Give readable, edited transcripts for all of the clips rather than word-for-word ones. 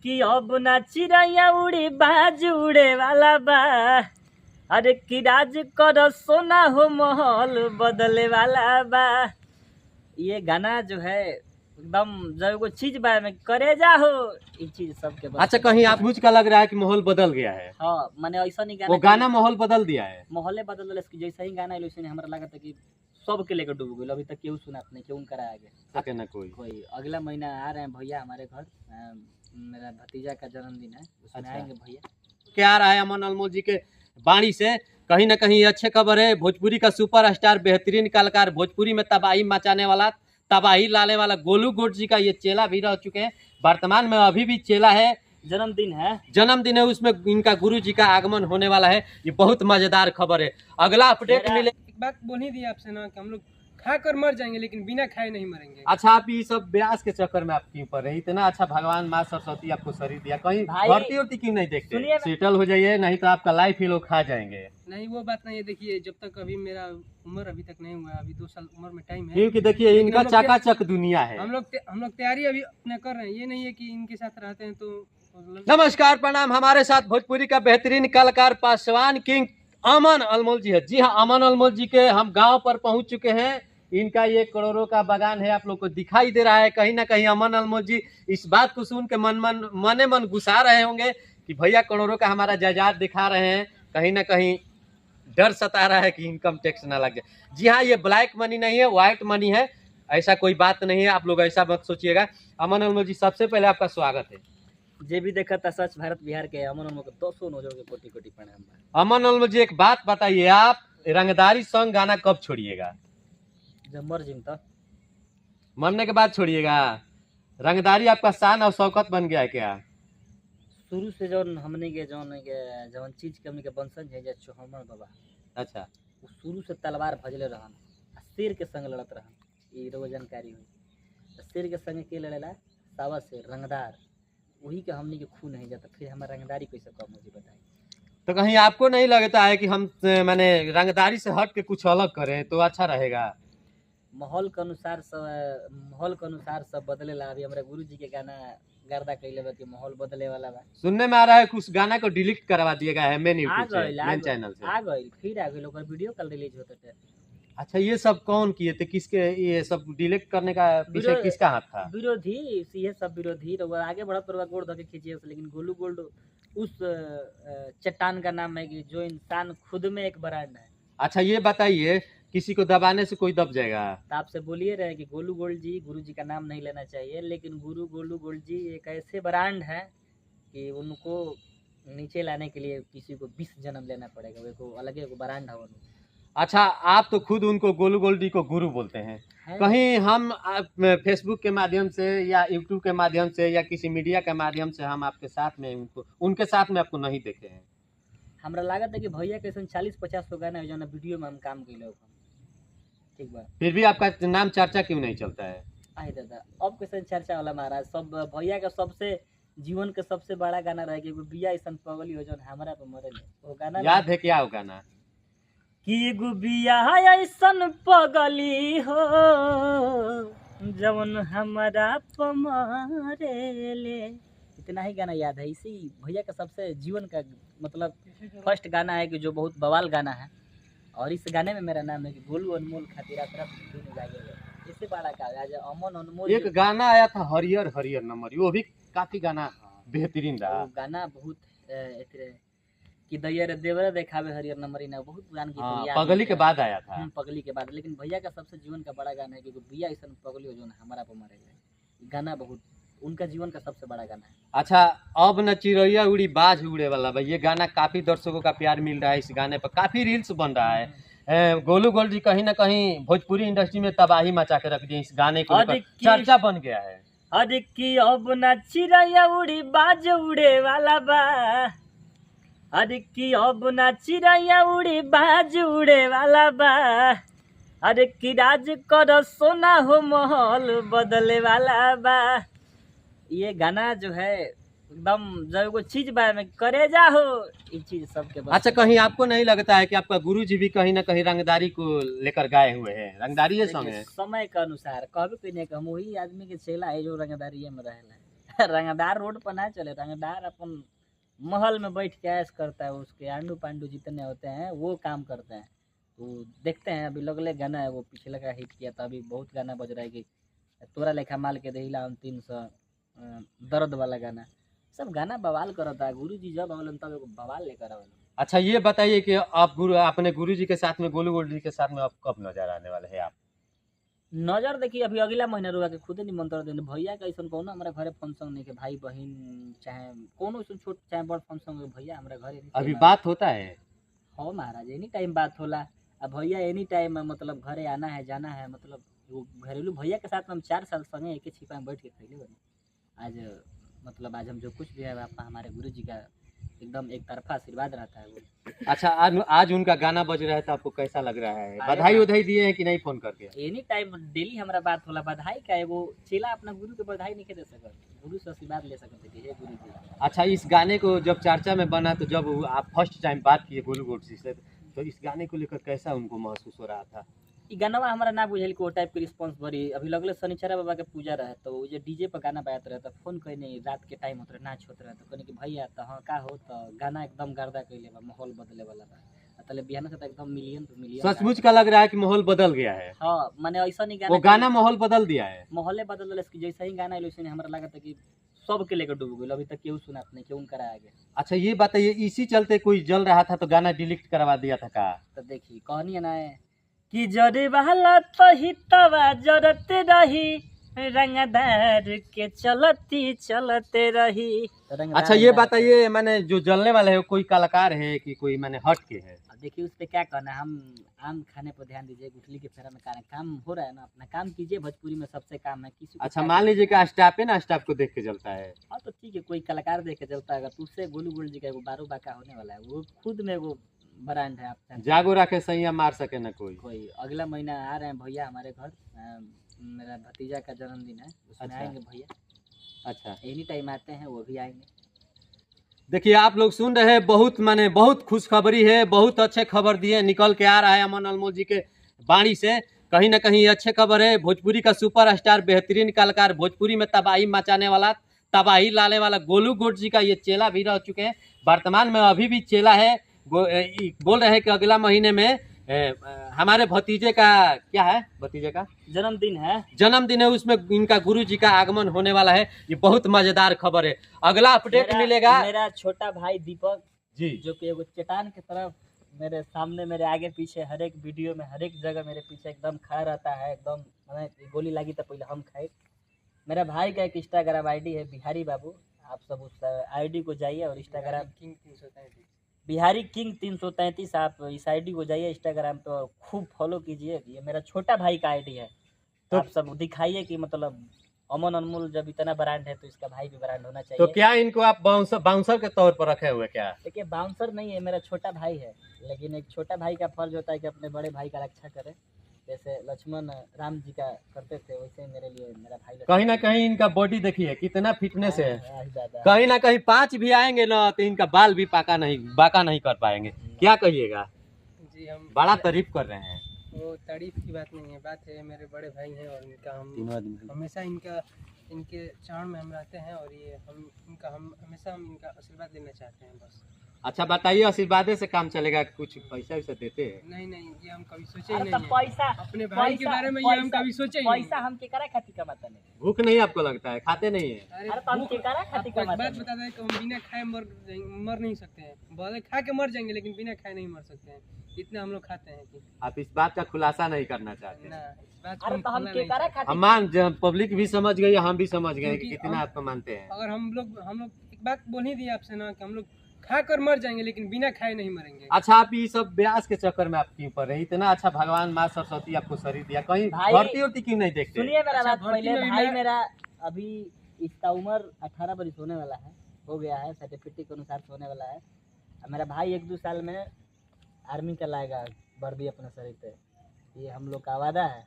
कि अब ना चिड़ैया उड़ी बाज उड़े वाला बा। अरे कि राज कर सोना हो महल बदले वाला बा। ये गाना जो है एकदम जब एगो चीज बा में करे जा हो ये चीज सबके बस। अच्छा, कहीं आप मुझ का लग रहा है कि माहौल बदल गया है? हाँ माने ऐसा नहीं वो गाना माहौल बदल दिया है। माहौले बदल दिला इसकी जैसा ही गाना है वैसे हमरा लगा था कि सबके लेकर डूब गई। अभी तक केहू सुनात नहीं, केहू करा आगे सके ना कोई। अगला महीना आ रहे हैं भैया हमारे घर, मेरा भतीजा का जन्मदिन है, उसमें आएंगे भैया। क्या रहा है अमन अनमोल जी के वाणी से कहीं ना कहीं अच्छे खबर है। भोजपुरी का सुपरस्टार, बेहतरीन कलाकार, भोजपुरी में तबाही मचाने वाला, तबाही लाने वाला गोलू गोट जी का ये चेला भी रह चुके हैं। वर्तमान में अभी भी चेला है। जन्मदिन है, उसमें इनका गुरु जी का आगमन होने वाला है। ये बहुत मजेदार खबर है। अगला अपडेट मिले। एक बात बोल ही दी आपसे ना कि हम लोग खा कर मर जाएंगे लेकिन बिना खाए नहीं मरेंगे। अच्छा, आप ये सब ब्यास के चक्कर में आप क्यों पड़ रहे? इतना अच्छा भगवान माँ सरस्वती आपको शरीर दिया, कहीं भर्ती उर्ती क्यों नहीं देखते? सेटल हो जाइए, नहीं तो आपका लाइफ ही लोग खा जाएंगे। नहीं वो बात नहीं है, देखिए जब तक अभी मेरा उम्र अभी तक नहीं हुआ, अभी 2 साल उम्र में टाइम है। क्योंकि देखिए इनका चकाचक दुनिया है। हम लोग तैयारी अभी अपना कर रहे हैं, ये नहीं है कि इनके साथ रहते हैं तो। नमस्कार, प्रणाम। हमारे साथ भोजपुरी का बेहतरीन कलाकार पासवान किंग अमन अनमोल जी है। जी हाँ, अमन अनमोल जी के हम गांव पर पहुंच चुके हैं। इनका ये करोड़ों का बागान है, आप लोग को दिखाई दे रहा है। कहीं ना कहीं अमन अनमोल जी इस बात को सुन के मन गुस्सा रहे होंगे कि भैया करोड़ों का हमारा जायदाद दिखा रहे हैं। कहीं ना कहीं डर सता रहा है कि इनकम टैक्स ना लग जाए। जी हाँ, ये ब्लैक मनी नहीं है, व्हाइट मनी है। ऐसा कोई बात नहीं है, आप लोग ऐसा मत सोचिएगा। अमन अनमोल जी, सबसे पहले आपका स्वागत है। जे भी देखा था सच भारत बिहार के अमन अनमोल को 200 नौजवान के कोटि कोटि प्रणाम। अमन अनमोल जी, एक बात बताइए, आप रंगदारी सॉन्ग गाना कब छोड़िएगा? जब मर जिम तो मरने के बाद छोड़िएगा। रंगदारी आपका शान और शौकत बन गया है क्या? शुरू से जौन हमने के जौन चीज के हमने के वंशज है चौहमर बाबा। अच्छा, वो शुरू से तलवार भजले रहन, शेर के संग लड़त रहन। ये रोज जानकारी हुई शेर के संग के लड़ेला सावा से रंगदार, वही के हमने के खून नहीं जाता। फिर हमारा रंगदारी कैसे कम हो जी बताइए? तो कहीं आपको नहीं लगता है कि हम मैंने रंगदारी से हट के कुछ अलग करें तो अच्छा रहेगा? माहौल के अनुसार सब बदलेला। अभी हमारे गुरु जी के गाना गर्दा कैले बा कि माहौल बदले वाला बा। सुनने में आ रहा है कुछ गाना को डिलीट करवा दिया गया है मेन चैनल से। आ गई फिर आ गई लोग वीडियो कल रिलीज होते थे। अच्छा, ये सब कौन किए थे? किसके ये सब डिलीट करने का पीछे किसका हाथ था? विरोधी, ये सब विरोधी आगे बढ़त गोड़ धो के खींचिए। लेकिन गोलू गोल्ड उस चट्टान का नाम है कि जो इंसान खुद में एक ब्रांड है। अच्छा, ये बताइए, किसी को दबाने से कोई दब जाएगा? तो आपसे बोलिए रहे कि गोलू गोल्ड जी, गुरु जी का नाम नहीं लेना चाहिए, लेकिन गोलू गोल्ड जी एक ऐसे ब्रांड है कि उनको नीचे लाने के लिए किसी को 20 जन्म लेना पड़ेगा। वो अलग एक ब्रांड है। अच्छा, आप तो खुद उनको गोलू गोल्ड जी को गुरु बोलते हैं। कहीं हम फेसबुक के माध्यम से या यूट्यूब के माध्यम से या किसी मीडिया के माध्यम से हम आपके साथ में उनके साथ में आपको नहीं देखे हैं। हमरा लागत है कि भैया के 40-50 को गाना जो वीडियो में हम काम कैले ठीक बा, फिर भी आपका नाम चर्चा क्यों नहीं चलता है? आए दादा, अब कैसे चर्चा वाला महाराज। सब भैया का सबसे जीवन के सबसे बड़ा गाना रहे कि बिया ऐसा पगली हो जो हमारा पे मरे। वो गाना याद है क्या? वो गाना कि गुबिया ऐसन पगली हो जवन हमारा पे मरेले। इतना ही गाना याद है। इसी भैया का सबसे जीवन का मतलब फर्स्ट गाना है कि जो बहुत बवाल गाना है। और इस गाने में मेरा नाम है कि गोलू अनमोल खातिर इससे बड़ा का अमन अनमोल। एक गाना आया था हरियर हरियर नंबर, वो भी काफी गाना बेहतरीन रहा। गाना बहुत कि दैया रे देवरा देखावे हरियर नंबर ना बहुत पुरान गीत। पगली के बाद आया था। पगली के बाद। लेकिन भैया का सबसे जीवन का बड़ा गाना है कि बिया ऐसा पगली हो जो हमारा पे मरेगा। गाना बहुत उनका जीवन का सबसे बड़ा गाना है। अच्छा, अब न चिड़ैया उड़ी बाज उड़े वाला भाई, ये गाना काफी दर्शकों का प्यार मिल रहा है। इस गाने पर काफी रील्स बन रहा है। गोलू गोल्ड जी कहीं ना कहीं भोजपुरी इंडस्ट्री में तबाही मचा के रख दी। इस गाने को चर्चा बन गया है। अरे कि अब न चिड़ैया उड़ी बाज उड़े वाला बा। अरे कि अब न चिड़ैया उड़ी बाज उड़े वाला बा। अरे कि राज कर सोना हो महल बदले वाला बा। ये गाना जो है एकदम जब एगो चीज बा में करे जा हो ये चीज सबके बस। अच्छा, कहीं आपको नहीं लगता है कि आपका गुरु जी भी कहीं ना कहीं रंगदारी को लेकर गाए हुए हैं? रंगदारी है समय के अनुसार कभी कोई नहीं कहूँ, वही आदमी के चेला है जो रंगदारी में रहेला। रंगदार रोड पर ना चले, रंगदार अपन महल में बैठ के ऐश करता है, उसके आंडू पांडू जितने होते हैं वो काम करते हैं। तो देखते हैं, अभी लगले गाना है वो पिछले का हिट किया था, अभी बहुत गाना बज रहा है कि तोरा लेखा माल के देहिला हम 300 दर्द वाला गाना, सब गाना बवाल करता है। गुरु जी जब आवलन तब एगो बवाल लेकर आवलन। अच्छा ये बताइए कि आप अपने गुरु जी के साथ में गोलू गोल्ड जी के साथ में आप कब नजर आने वाले हैं आप? नजर देखिए अभी अगला महीना रुआ के खुदे निमंत्रण देने भैया का ऐसा कोनो हमारे घरे फंक्शन नहीं के, भाई बहन चाहे कोनो ऐसा छोट चाहे बड़ फंक्शन हो, भैया हमारे घरे अभी बात होता है? हो महाराज, एनी टाइम बात होला। अब भैया एनी टाइम मतलब घरे आना है जाना है, मतलब वो घरेलू भैया के साथ में हम 4 साल संगे एक छिपा में बैठ के खैले बने। आज मतलब आज हम जो कुछ भी है हमारे गुरु जी का एकदम एक तरफा आशीर्वाद रहता है वो। अच्छा आज उनका गाना बज रहा है तो आपको कैसा लग रहा है? बधाई उधाई दिए हैं कि नहीं फोन करके? एनी टाइम डेली हमारा बात होला। बधाई का एगो चेला अपना गुरु के बधाई नहीं दे सकत, गुरु से आशीर्वाद ले सकते कि हे गुरु जी। अच्छा इस गाने को जब चर्चा में बना तो जब आप फर्स्ट टाइम बात किए गोलू गोल्ड जी से तो इस गाने को लेकर कैसा उनको महसूस हो रहा था? ई गानवा हमारा ना बुझल को टाइप के रिस्पांस बड़ी। अभी लगले शनिचरा बाबा के पूजा रहे तो वो जो डीजे पर गाना बजाते रहे तो फोन कइने रात के टाइम होत रहे नाच होत रहे तो कहने कि भैया तो हाँ का हो तो गाना एकदम गर्दा कइले बा, माहौल बदले वाला बा। तले बिहान से तो एकदम मिलियन टू मिलियन सचमुच का लग रहा है कि माहौल बदल गया है। हाँ माने ऐसा नहीं वो गाना माहौल बदल दिया है, माहौल बदल दिला कि जैसा ही गाना आइल वैसे ही हमरा लगा था कि सब के लेकर डूब गइल। अभी तक केहू सुनात नहीं, केहू करा आगे। अच्छा ये बताइए इसी चलते कोई जल रहा था तो गाना डिलीट करवा दिया था का? तो देखी कहनी है ना कि जरे वाला तो ही तवा जरते रही रंगदार के चलती चलते रही। अच्छा ये बताइए मैंने जो जलने वाला है वो कोई कलाकार है कि कोई मैंने हट के है? देखिए उस पर क्या कहना है, हम आम खाने पर ध्यान दीजिए, गुठली के फेरा में काम हो रहा है ना, अपना काम कीजिए। भोजपुरी में सबसे काम है किसी। अच्छा मान लीजिए कि स्टाफ है ना, स्टाफ को देख के जलता है। हाँ तो ठीक है, कोई कलाकार देख के जलता है। अगर उससे गोलू गोल्ड जी का एगो बारू बाका होने वाला है, वो खुद में वो ब्रांड है। आप जागो रखे सैया मार सके ना कोई। अगला महीना आ रहे हैं भैया हमारे घर, मेरा भतीजा का जन्मदिन है, उसमें अच्छा। आएंगे भैया। अच्छा एनी टाइम आते हैं, वो भी आएंगे। देखिए आप लोग सुन रहे हैं, बहुत खुशखबरी है, बहुत अच्छे खबर दिए निकल के आ रहा है अमन अनमोल जी के बाणी से। कहीं ना कहीं अच्छे खबर है। भोजपुरी का सुपरस्टार बेहतरीन कलाकार, भोजपुरी में तबाही मचाने वाला, तबाही लाने वाला गोलू गोल्ड जी का ये चेला भी रह चुके हैं, वर्तमान में अभी भी चेला है। बोल रहे हैं कि अगला महीने में हमारे भतीजे का क्या है, भतीजे का जन्मदिन है, उसमें इनका गुरु जी का आगमन होने वाला है। ये बहुत मजेदार खबर है। अगला अपडेट मिलेगा। मेरा छोटा भाई दीपक जी जो कि एगो चट्टान की तरफ मेरे सामने, मेरे आगे पीछे, हर एक वीडियो में, हर एक जगह मेरे पीछे एकदम खड़ा रहता है। एकदम गोली लगी तो पहले हम खाए। मेरा भाई का एक इंस्टाग्राम आईडी है बिहारी बाबू, आप सब उस आईडी को जाइए और इंस्टाग्राम किंग 333 बिहारी किंग 333 आप इस आईडी को जाइए इंस्टाग्राम पे और खूब फॉलो कीजिए। ये मेरा छोटा भाई का आईडी है। तो आप सब दिखाइए कि मतलब अमन अनमोल जब इतना ब्रांड है तो इसका भाई भी ब्रांड होना चाहिए। तो क्या इनको आप बाउंसर के तौर पर रखे हुए क्या? देखिए बाउंसर नहीं है, मेरा छोटा भाई है, लेकिन एक छोटा भाई का फर्ज होता है कि अपने बड़े भाई का रक्षा करे। जैसे लक्ष्मण राम जी का करते थे वैसे मेरे लिए मेरा भाई कहीं ना कहीं इनका बॉडी देखिए कितना फिटनेस है। दादा कहीं ना कहीं 5 भी आएंगे ना तो इनका बाल भी बाका नहीं कर पाएंगे। क्या कहिएगा? जी हम बड़ा तारीफ कर रहे हैं। वो तारीफ की बात नहीं है, बात है मेरे बड़े भाई हैं और इनका हम तीनों आदमी हमेशा इनके चरण में हम रहते हैं और ये हम हमेशा इनका आशीर्वाद लेना चाहते हैं बस। अच्छा बताइए, आशीर्वाद से काम चलेगा? कुछ पैसा वैसा देते हैं? नहीं ये हम कभी सोचे ही नहीं है। पैसा अपने भाई के बारे में ये हम कभी सोचे ही नहीं। पैसा हम केकरा खातिर कमाता नहीं। भूख नहीं आपको लगता है? खाते नहीं है? अरे तो हम केकरा खातिर आपको एक कमाता बात नहीं। बता दें कि हम बिना खाए मर नहीं सकते हैं। भले खा के मर जाएंगे लेकिन बिना खाए नहीं मर सकते हैं, इतना हम लोग खाते हैं कि आप इस बात का खुलासा नहीं करना चाहते? ना इस बात को अरे तो हम खोलना नहीं केकरा चाहते। खातिर हम मान पब्लिक भी समझ गई, हम भी समझ गए कि क्योंकि कितना हम- आपको मानते हैं। अगर हम लोग एक बात बोल ही दी आपसे ना कि हम लोग खा कर मर जाएंगे लेकिन बिना खाए नहीं मरेंगे। अच्छा आप ये सब ब्यास के चक्कर में आप क्यों पड़ रहे? इतना अच्छा भगवान माँ सरस्वती आपको शरीर दिया, कहीं भाई, भर्ती उर्ती क्यों नहीं देखते? सुनिए मेरा अच्छा, बात भर्ती पहले। में भाई मैं- मेरा अभी इसका उम्र 18 बरस होने वाला है, हो गया है, सर्टिफिकेट के अनुसार से होने वाला है। अब मेरा भाई 1-2 साल में आर्मी का लाएगा वर्दी अपने शरीर पे। ये हम लोग का वादा है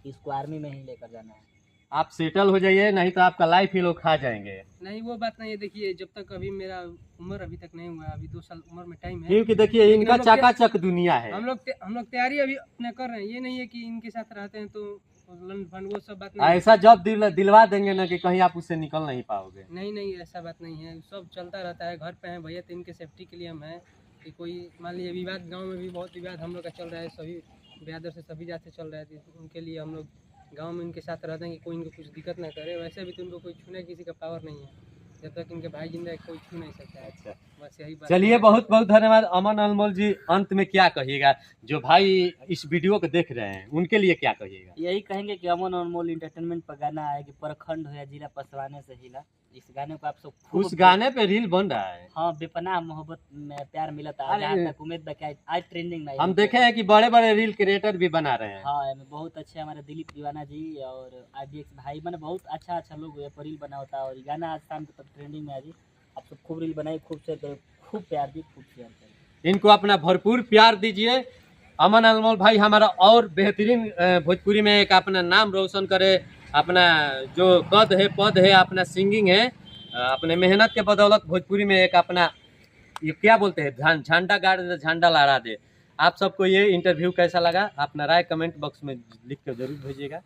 कि इसको आर्मी में ही लेकर जाना है। आप सेटल हो जाइए, नहीं तो आपका लाइफ ही लोग खा जाएंगे। नहीं वो बात नहीं है। देखिए जब तक अभी मेरा उम्र अभी तक नहीं हुआ है, अभी 2 साल उम्र में टाइम है। क्योंकि देखिए लेकिन इनका हम लोग चकाचक दुनिया है। हम लोग तैयारी अभी अपना कर रहे हैं। ये नहीं है कि इनके साथ रहते हैं तो लंड फंड वो सब बात नहीं ऐसा जॉब दिलवा देंगे ना कि कहीं आप उससे निकल नहीं पाओगे। नहीं ऐसा बात नहीं है, सब चलता रहता है। घर पे हैं भैया तो इनके सेफ्टी के लिए हम हैं कि कोई मान लीजिए विवाद, गांव में भी बहुत विवाद हम लोग का चल रहा है, सभी ब्यादर से सभी जात से चल रहा है, तो उनके लिए हम लोग गांव में इनके साथ रहते हैं कि कोई इनको कुछ दिक्कत ना करे। वैसे भी तो उनको कोई छूने किसी का पावर नहीं है, जब तक इनके भाई जिंदा है कोई छू नहीं सकता है। अच्छा, बस यही बात। चलिए बहुत बहुत धन्यवाद। अमन अनमोल जी, अंत में क्या कहिएगा जो भाई इस वीडियो को देख रहे हैं उनके लिए क्या कहिएगा? यही कहेंगे कि अमन अनमोल इंटरटेनमेंट पर गाना आया कि प्रखंड हो या जिला पसवाने से हिला, इस गाने को आप सब खूब उस गाने पे रील बन रहा है। हाँ, बेपनाह मोहब्बत में प्यार मिला था। अरे, जहाँ तक उम्मीद बा कि आज ट्रेंडिंग में हम देखे हैं कि बड़े बड़े रील क्रिएटर भी बना रहे हैं। हाँ, एमे बहुत अच्छे हमारे दिलीप दीवाना जी और आरडीएक्स भाई, मैंने बहुत अच्छा लोग ये पर रील बना होता है। और ये गाना आज शाम तक ट्रेंडिंग में आ जी। आप सब खूब रील बनाइए, खूब शेयर करें, खूब प्यार दी, खूब शेयर करें। इनको अपना भरपूर प्यार दीजिए। अमन अनमोल भाई हमारा और बेहतरीन भोजपुरी में एक अपना नाम रोशन करे, अपना जो कद है पद है, अपना सिंगिंग है, अपने मेहनत के बदौलत भोजपुरी में एक अपना ये क्या बोलते हैं झंडा गाड़ दे, झंडा लहरा दे। आप सबको ये इंटरव्यू कैसा लगा? अपना राय कमेंट बॉक्स में लिख कर जरूर भेजिएगा।